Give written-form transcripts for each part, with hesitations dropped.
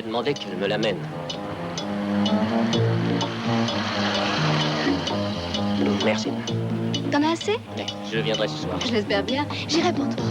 vais demander qu'elle me l'amène. Merci. T'en as assez? Je viendrai ce soir. Je l'espère bien. J'irai pour toi.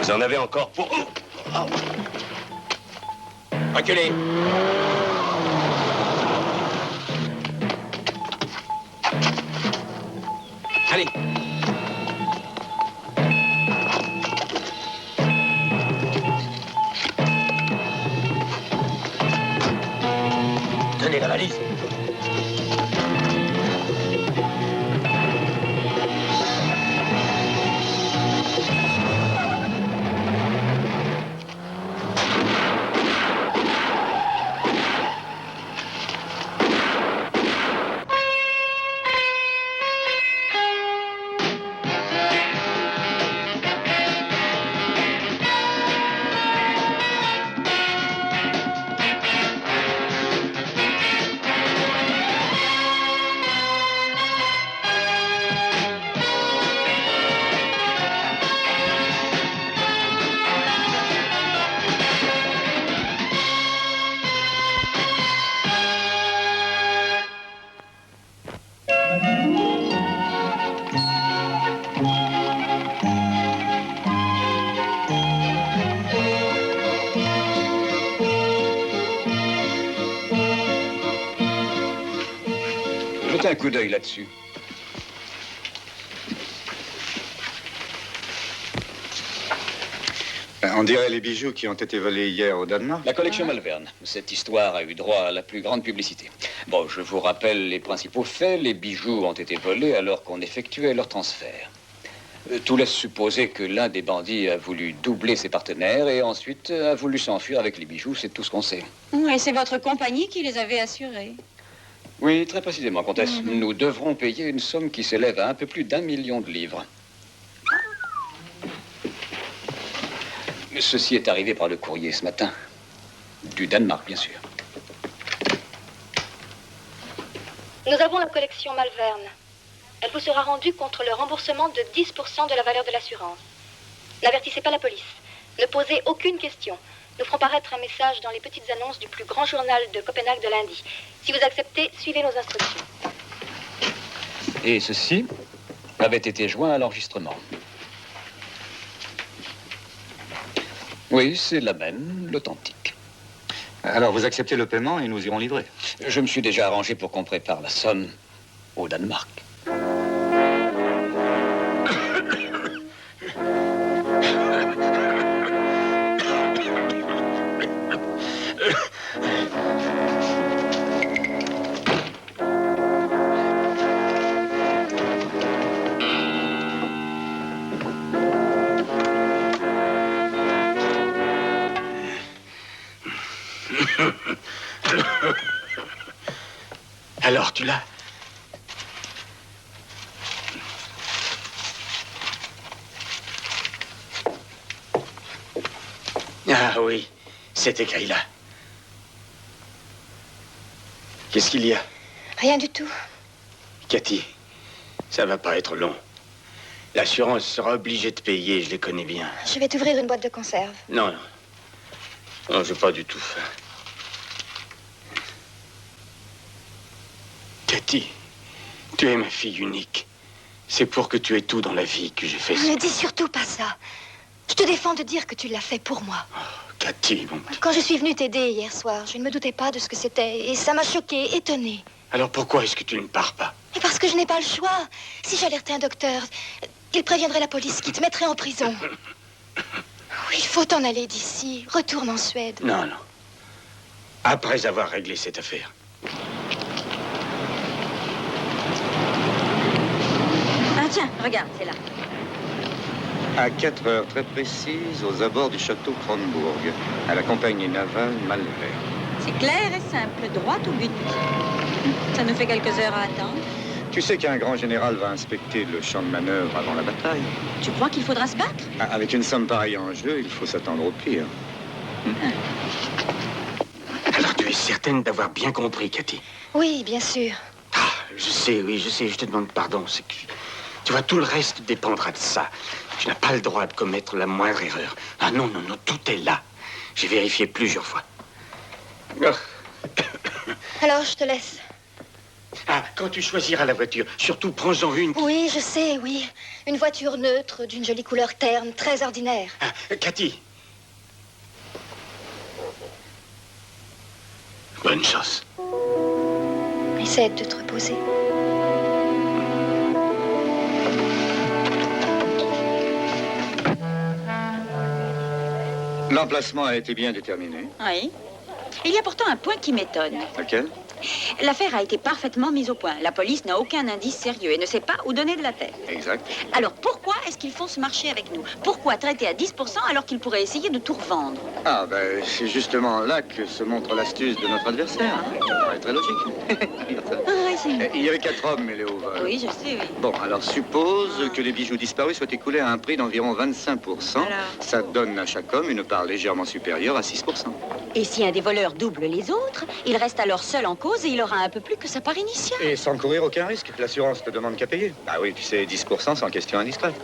Vous en avez encore pour... Oh. Reculez. Allez. Tenez la valise. Jetez un coup d'œil là-dessus. On dirait les bijoux qui ont été volés hier au Danemark. La collection Malvern. Cette histoire a eu droit à la plus grande publicité. Bon, je vous rappelle les principaux faits. Les bijoux ont été volés alors qu'on effectuait leur transfert. Tout laisse supposer que l'un des bandits a voulu doubler ses partenaires et ensuite a voulu s'enfuir avec les bijoux. C'est tout ce qu'on sait. Et c'est votre compagnie qui les avait assurés. Oui, très précisément, comtesse. Nous devrons payer une somme qui s'élève à un peu plus d'1 million de livres. Ceci est arrivé par le courrier ce matin. Du Danemark, bien sûr. Nous avons la collection Malvern. Elle vous sera rendue contre le remboursement de 10% de la valeur de l'assurance. N'avertissez pas la police. Ne posez aucune question. Nous ferons paraître un message dans les petites annonces du plus grand journal de Copenhague de lundi. Si vous acceptez, suivez nos instructions. Et ceci avait été joint à l'enregistrement. Oui, c'est la même, l'authentique. Alors, vous acceptez le paiement et nous irons livrer. Je me suis déjà arrangé pour qu'on prépare la somme au Danemark. Alors, tu l'as? Ah oui, c'est écrit là. Qu'est-ce qu'il y a? Rien du tout. Cathy, ça va pas être long. L'assurance sera obligée de payer, je les connais bien. Je vais t'ouvrir une boîte de conserve. Non, non. Non, j'ai pas du tout faim. Cathy, tu es ma fille unique. C'est pour que tu aies tout dans la vie que j'ai fait ça. Ne dis surtout pas ça. Je te défends de dire que tu l'as fait pour moi. Cathy, bon... Quand je suis venue t'aider hier soir, je ne me doutais pas de ce que c'était. Et ça m'a choquée, étonnée. Alors pourquoi est-ce que tu ne pars pas? Et parce que je n'ai pas le choix. Si j'alertais un docteur, il préviendrait la police qui te mettrait en prison. Oui, il faut t'en aller d'ici. Retourne en Suède. Non, non. Après avoir réglé cette affaire. Ah tiens, regarde, c'est là. À 4 heures très précises, aux abords du château Kronborg, à la compagnie navale Malvern. C'est clair et simple, droit au but. Ça nous fait quelques heures à attendre. Tu sais qu'un grand général va inspecter le champ de manœuvre avant la bataille. Tu crois qu'il faudra se battre? Avec une somme pareille en jeu, il faut s'attendre au pire. Alors tu es certaine d'avoir bien compris, Cathy? Oui, bien sûr. Ah, je sais, oui, je sais, je te demande pardon. C'est que... Tu vois, tout le reste dépendra de ça. Tu n'as pas le droit de commettre la moindre erreur. Ah non, non, non, tout est là. J'ai vérifié plusieurs fois. Alors, je te laisse. Ah, quand tu choisiras la voiture, surtout prends-en une... Oui, je sais, oui. Une voiture neutre, d'une jolie couleur terne, très ordinaire. Ah, Cathy. Bonne chance. Essaie de te reposer. L'emplacement a été bien déterminé. Oui. Il y a pourtant un point qui m'étonne. Lequel? L'affaire a été parfaitement mise au point. La police n'a aucun indice sérieux et ne sait pas où donner de la tête. Exact. Alors pourquoi est-ce qu'ils font ce marché avec nous? Pourquoi traiter à 10% alors qu'ils pourraient essayer de tout revendre? Ah, ben, c'est justement là que se montre l'astuce de notre adversaire. Ça paraît très logique. Oui, c'est... Il y avait 4 hommes mêlés au vol. Oui, je sais, oui. Bon, alors suppose que les bijoux disparus soient écoulés à un prix d'environ 25%. Alors? Ça donne à chaque homme une part légèrement supérieure à 6%. Et si un des voleurs double les autres, il reste alors seul en cause et il aura un peu plus que sa part initiale. Et sans courir aucun risque. L'assurance ne demande qu'à payer. Bah oui, tu sais, 10% sans question indiscrète.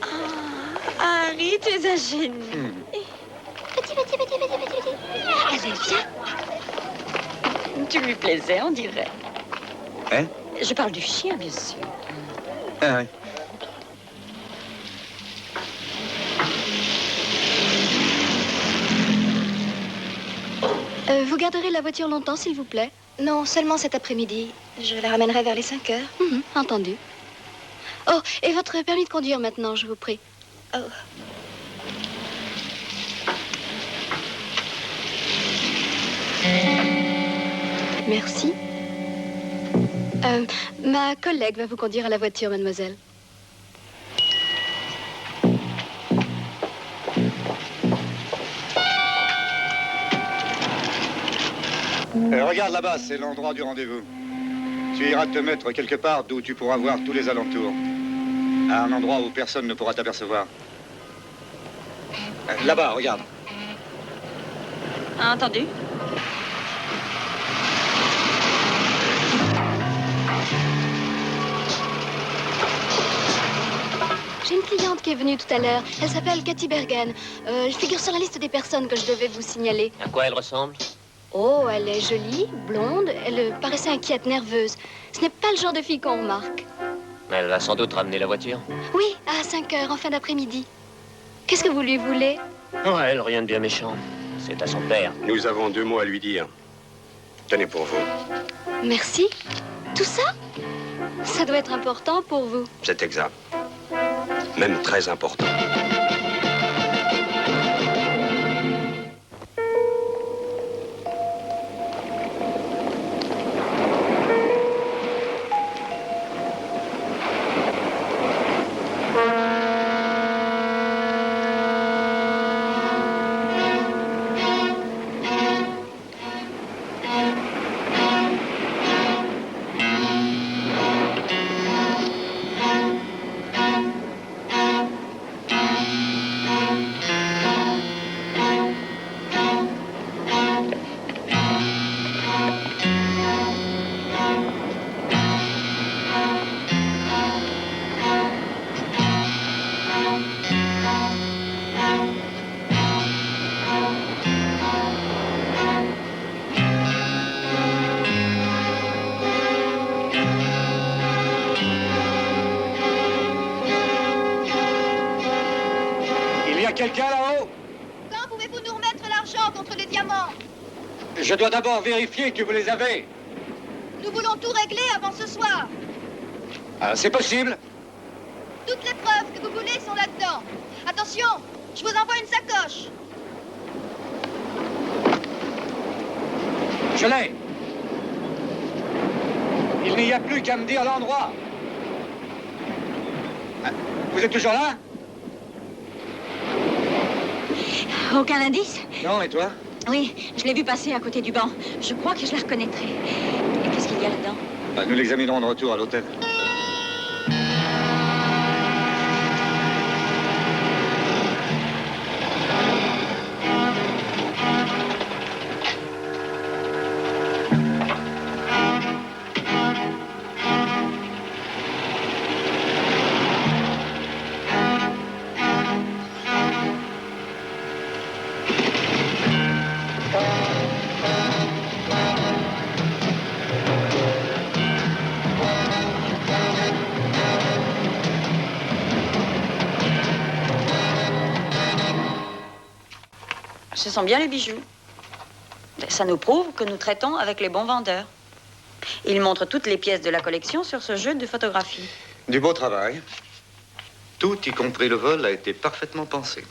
Ah, Harry, tu es un génie. Petit. Allez, viens. Tu lui plaisais, on dirait. Hein? Je parle du chien, bien sûr. Ah oui. Vous garderez la voiture longtemps, s'il vous plaît? Non, seulement cet après-midi. Je la ramènerai vers les 5 heures. Entendu. Oh, et votre permis de conduire maintenant, je vous prie. Oh. Merci. Ma collègue va vous conduire à la voiture, mademoiselle. Regarde là-bas, c'est l'endroit du rendez-vous. Tu iras te mettre quelque part d'où tu pourras voir tous les alentours. À un endroit où personne ne pourra t'apercevoir. Là-bas, regarde. Entendu? J'ai une cliente qui est venue tout à l'heure. Elle s'appelle Cathy Bergen. Je figure sur la liste des personnes que je devais vous signaler. À quoi elle ressemble? Oh, elle est jolie, blonde. Elle paraissait inquiète, nerveuse. Ce n'est pas le genre de fille qu'on remarque. Elle va sans doute ramener la voiture. Oui, à 5 heures, en fin d'après-midi. Qu'est-ce que vous lui voulez? Oh, elle, rien de bien méchant. C'est à son père. Nous avons 2 mots à lui dire. Tenez pour vous. Merci. Tout ça? Ça doit être important pour vous. C'est exact. Même très important. quelqu'un là-haut? Quand pouvez-vous nous remettre l'argent contre les diamants? Je dois d'abord vérifier que vous les avez. Nous voulons tout régler avant ce soir. Ah, c'est possible. Toutes les preuves que vous voulez sont là-dedans. Attention, je vous envoie une sacoche. Je l'ai. Il n'y a plus qu'à me dire l'endroit. Ah, vous êtes toujours là? Aucun indice? Non, et toi? Oui, je l'ai vu passer à côté du banc. Je crois que je la reconnaîtrai. Et qu'est-ce qu'il y a là-dedans? Ah, nous l'examinerons de retour à l'hôtel. Ce sont bien les bijoux. Ça nous prouve que nous traitons avec les bons vendeurs. Ils montrent toutes les pièces de la collection sur ce jeu de photographie. Du beau travail. Tout, y compris le vol, a été parfaitement pensé.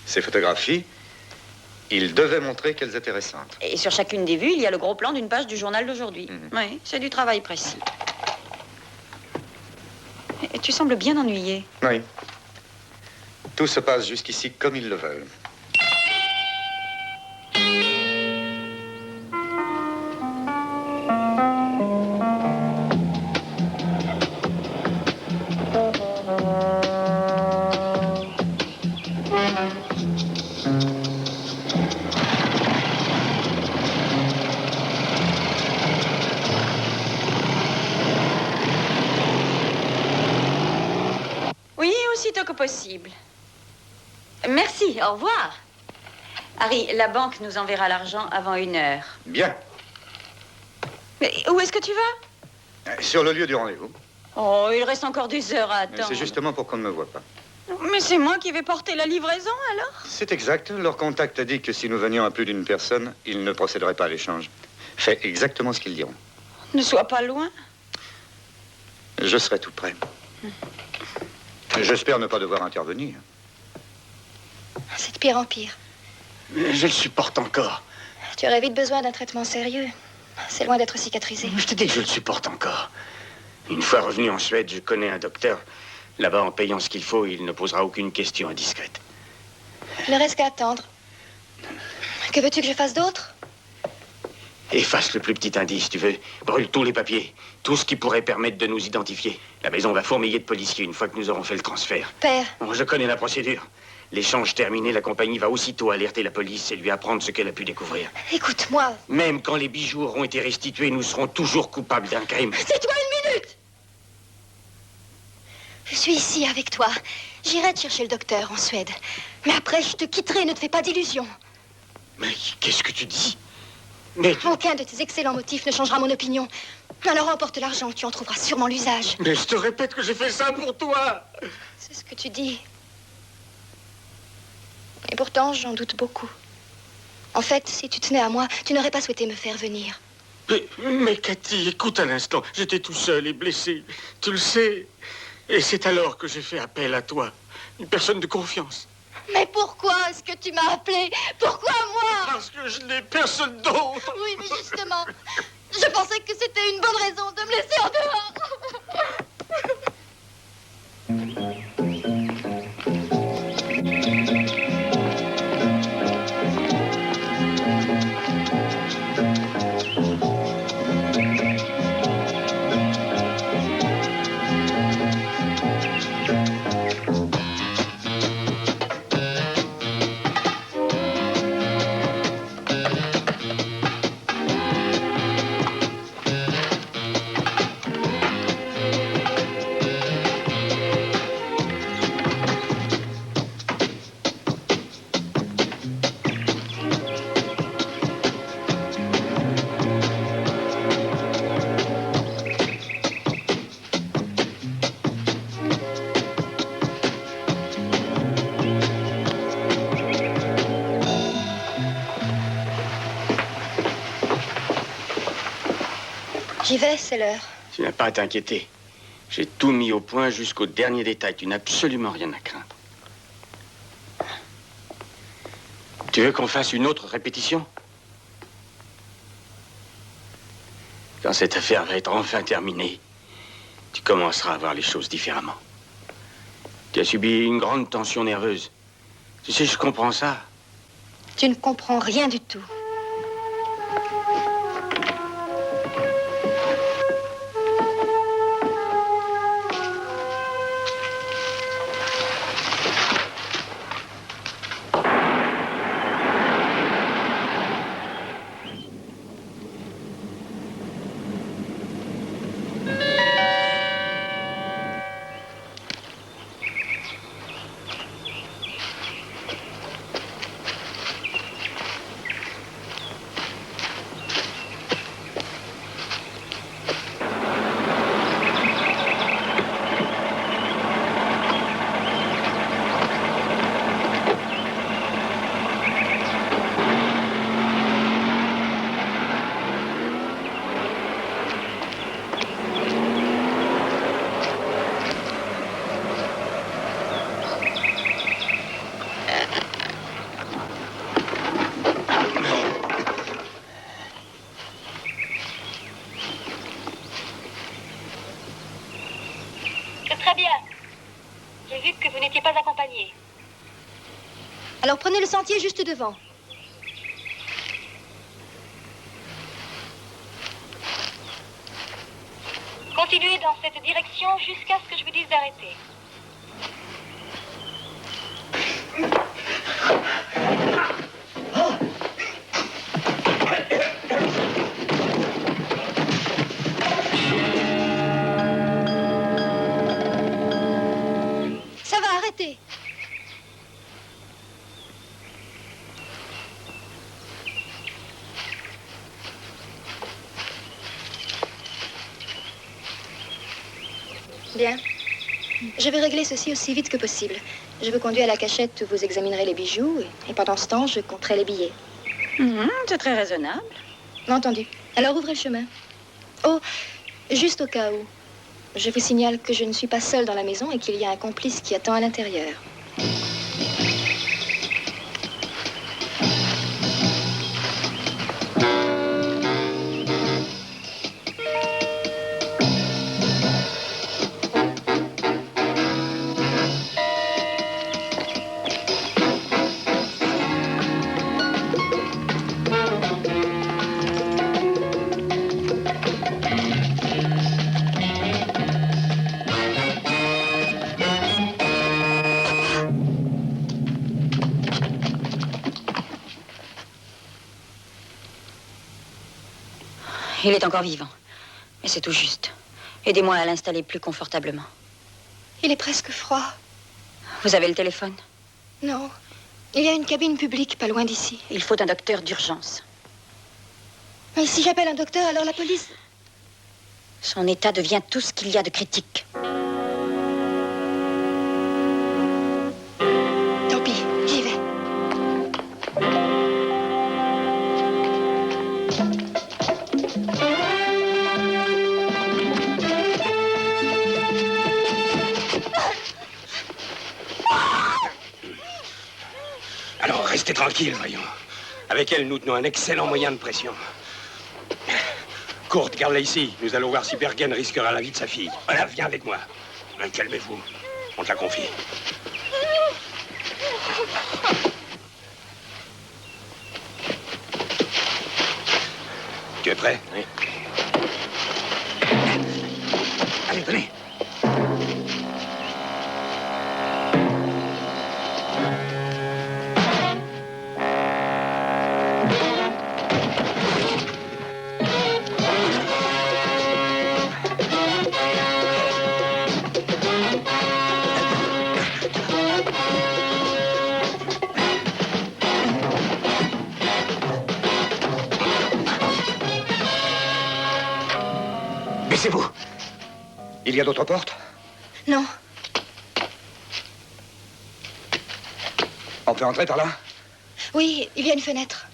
Ces photographies, ils devaient montrer qu'elles étaient récentes. Et sur chacune des vues, il y a le gros plan d'une page du journal d'aujourd'hui. Oui, c'est du travail précis. Et tu sembles bien ennuyé. Oui. Tout se passe jusqu'ici comme ils le veulent. Oui, aussitôt que possible. Merci, au revoir. Harry, la banque nous enverra l'argent avant 1 heure. Bien. Mais où est-ce que tu vas? Sur le lieu du rendez-vous. Oh, il reste encore des heures à attendre. C'est justement pour qu'on ne me voie pas. Mais c'est moi qui vais porter la livraison, alors? C'est exact. Leur contact a dit que si nous venions à plus d'une personne, ils ne procéderaient pas à l'échange. Fais exactement ce qu'ils diront. Ne sois pas loin. Je serai tout prêt. J'espère ne pas devoir intervenir. C'est de pire en pire. Je le supporte encore. Tu aurais vite besoin d'un traitement sérieux. C'est loin d'être cicatrisé. Je te dis que je le supporte encore. Une fois revenu en Suède, je connais un docteur. Là-bas, en payant ce qu'il faut, il ne posera aucune question indiscrète. Il ne reste qu'à attendre. Que veux-tu que je fasse d'autre? Efface le plus petit indice, tu veux. Brûle tous les papiers. Tout ce qui pourrait permettre de nous identifier. La maison va fourmiller de policiers une fois que nous aurons fait le transfert. Père. Bon, je connais la procédure. L'échange terminé, la compagnie va aussitôt alerter la police et lui apprendre ce qu'elle a pu découvrir. Écoute-moi. Même quand les bijoux auront été restitués, nous serons toujours coupables d'un crime. C'est toi 1 minute! Je suis ici avec toi. J'irai te chercher le docteur en Suède. Mais après, je te quitterai, ne te fais pas d'illusions. Mais qu'est-ce que tu dis? Mais... Aucun de tes excellents motifs ne changera mon opinion. Alors emporte l'argent, tu en trouveras sûrement l'usage. Mais je te répète que j'ai fait ça pour toi. C'est ce que tu dis. Et pourtant, j'en doute beaucoup. En fait, si tu tenais à moi, tu n'aurais pas souhaité me faire venir. Mais Cathy, écoute un instant. J'étais tout seul et blessé. Tu le sais. Et c'est alors que j'ai fait appel à toi. Une personne de confiance. Mais pourquoi est-ce que tu m'as appelé? Pourquoi moi? Parce que je n'ai personne d'autre. Oui, mais justement, je pensais que c'était une bonne raison de me laisser en dehors. J'y vais, c'est l'heure. Tu n'as pas à t'inquiéter. J'ai tout mis au point jusqu'au dernier détail. Tu n'as absolument rien à craindre. Tu veux qu'on fasse une autre répétition? Quand cette affaire va être enfin terminée, tu commenceras à voir les choses différemment. Tu as subi une grande tension nerveuse. Tu sais, je comprends ça. Tu ne comprends rien du tout. Très bien. J'ai vu que vous n'étiez pas accompagné. Alors prenez le sentier juste devant. Continuez dans cette direction jusqu'à ce que je vous dise d'arrêter. Ça va, arrêtez. Bien. Je vais régler ceci aussi vite que possible. Je vous conduis à la cachette où vous examinerez les bijoux et pendant ce temps, je compterai les billets. C'est très raisonnable. Entendu. Alors ouvrez le chemin. Oh, juste au cas où. Je vous signale que je ne suis pas seule dans la maison et qu'il y a un complice qui attend à l'intérieur. Il est encore vivant. Mais c'est tout juste. Aidez-moi à l'installer plus confortablement. Il est presque froid. Vous avez le téléphone? Non. Il y a une cabine publique pas loin d'ici. Il faut un docteur d'urgence. Mais si j'appelle un docteur, alors la police... Son état devient tout ce qu'il y a de critique. Tant pis, j'y vais. Alors, restez tranquille, voyons. Avec elle, nous tenons un excellent moyen de pression. Kurt, garde-la ici. Nous allons voir si Bergen risquera la vie de sa fille. Voilà, viens avec moi. Calmez-vous. On te la confie. Tu es prêt? Oui. Allez, venez. Baissez-vous. Il y a d'autres portes? Non. On peut entrer par là? Oui, il y a une fenêtre.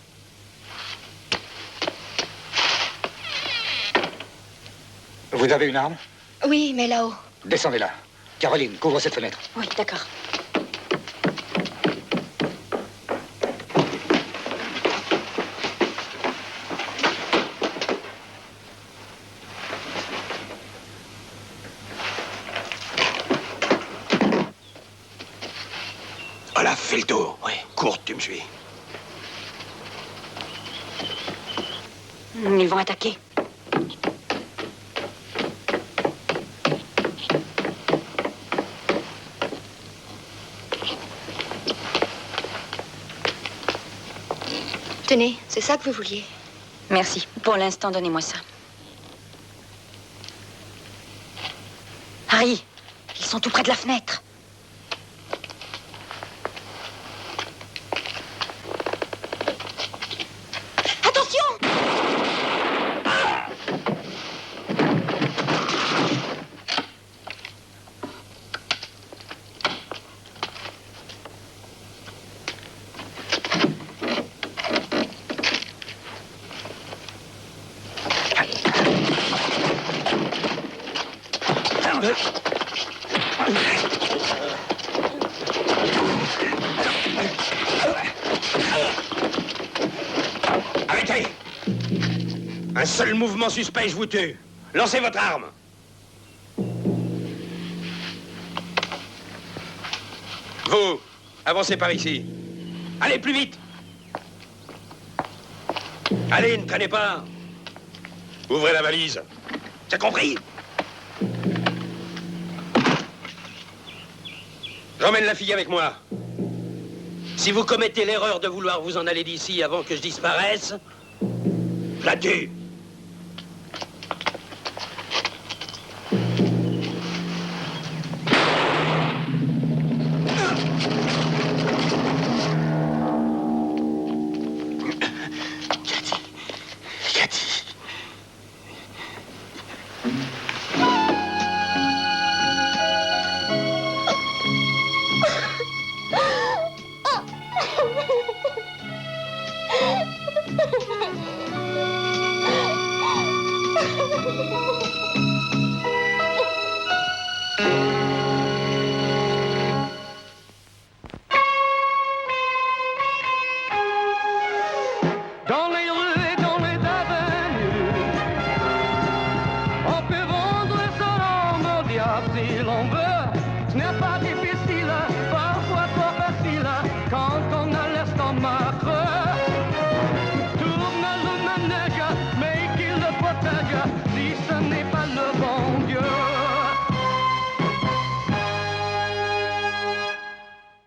Vous avez une arme? Oui, mais là-haut. Descendez là. Caroline, couvre cette fenêtre. Oui, d'accord. Voilà, fais le tour. Oui, cours, tu me suis. Ils vont attaquer. Tenez, c'est ça que vous vouliez. Merci. Pour l'instant, donnez-moi ça. Harry, ils sont tout près de la fenêtre. Attention! Arrêtez! Un seul mouvement suspect, je vous tue. Lancez votre arme. Vous, avancez par ici. Allez, plus vite. Allez, ne traînez pas. Ouvrez la valise. T'as compris? J'emmène la fille avec moi. Si vous commettez l'erreur de vouloir vous en aller d'ici avant que je disparaisse, je la tue. Cathy. Dans les rues et dans les avenues, on peut vendre son âme au diable si l'on veut. Ce n'est pas difficile.